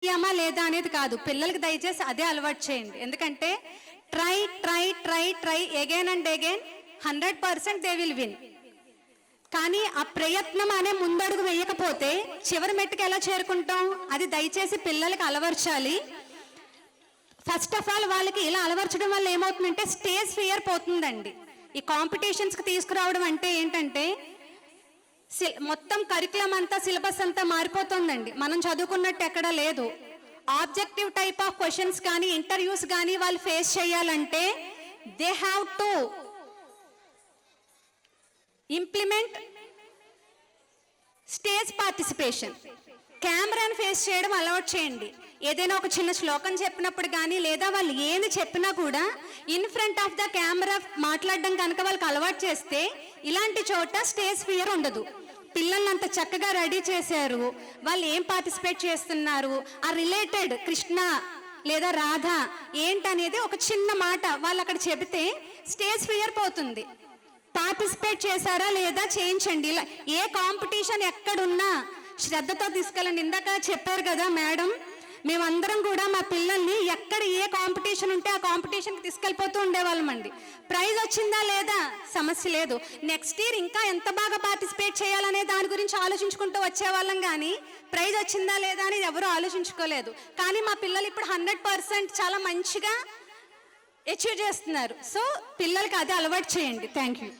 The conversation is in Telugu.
లేదా అనేది కాదు, పిల్లలకి దయచేసి అదే అలవాటు చేయండి. ఎందుకంటే try try try try again and again 100% they will win. కానీ ఆ ప్రయత్నం అనే ముందడుగు వేయకపోతే చివరి మెట్టుకు ఎలా చేరుకుంటాం? అది దయచేసి పిల్లలకి అలవర్చాలి. ఫస్ట్ ఆఫ్ ఆల్ వాళ్ళకి ఇలా అలవర్చడం వల్ల ఏమవుతుందంటే స్టేజ్ ఫియర్ పోతుందండి. ఈ కాంపిటీషన్స్కి తీసుకురావడం అంటే ఏంటంటే మొత్తం కరికులం అంతా, సిలబస్ అంతా మారిపోతుందండి. మనం చదువుకున్నట్టు ఎక్కడా లేదు. ఆబ్జెక్టివ్ టైప్ ఆఫ్ క్వశ్చన్స్ కానీ ఇంటర్వ్యూస్ కానీ వాళ్ళు ఫేస్ చేయాలంటే they have to implement stage participation. కెమెరాని ఫేస్ చేయడం అలవాటు చేయండి. ఏదైనా ఒక చిన్న శ్లోకం చెప్పినప్పుడు కానీ లేదా వాళ్ళు ఏది చెప్పినా కూడా in front of the camera మాట్లాడడం కనుక వాళ్ళకి అలవాటు చేస్తే ఇలాంటి చోట స్టేజ్ ఫియర్ ఉండదు. పిల్లల్ని అంత చక్కగా రెడీ చేశారు, వాళ్ళు ఏం పార్టిసిపేట్ చేస్తున్నారు, ఆ రిలేటెడ్ కృష్ణ లేదా రాధ ఏంటనేది ఒక చిన్న మాట వాళ్ళు అక్కడ చెబితే స్టేజ్ ఫియర్ పోతుంది. పార్టిసిపేట్ చేశారా లేదా చేయించండి. ఇలా ఏ కాంపిటీషన్ ఎక్కడున్నా శ్రద్ధతో తీసుకెళ్ళండి. ఇందాక చెప్పారు కదా మేడం, మేమందరం కూడా మా పిల్లల్ని ఎక్కడ ఏ కాంపిటీషన్ ఉంటే ఆ కాంపిటీషన్కి తీసుకెళ్ళిపోతూ ఉండేవాళ్ళమండి. ప్రైజ్ వచ్చిందా లేదా సమస్య లేదు, నెక్స్ట్ ఇయర్ ఇంకా ఎంత బాగా పార్టిసిపేట్ చేయాలనే దాని గురించి ఆలోచించుకుంటూ వచ్చేవాళ్ళం. కానీ ప్రైజ్ వచ్చిందా లేదా అని ఎవరూ ఆలోచించుకోలేదు. కానీ మా పిల్లలు ఇప్పుడు 100% చాలా మంచిగా అచీవ్ చేస్తున్నారు. సో పిల్లలకి అదే అలవాటు చేయండి. Thank you.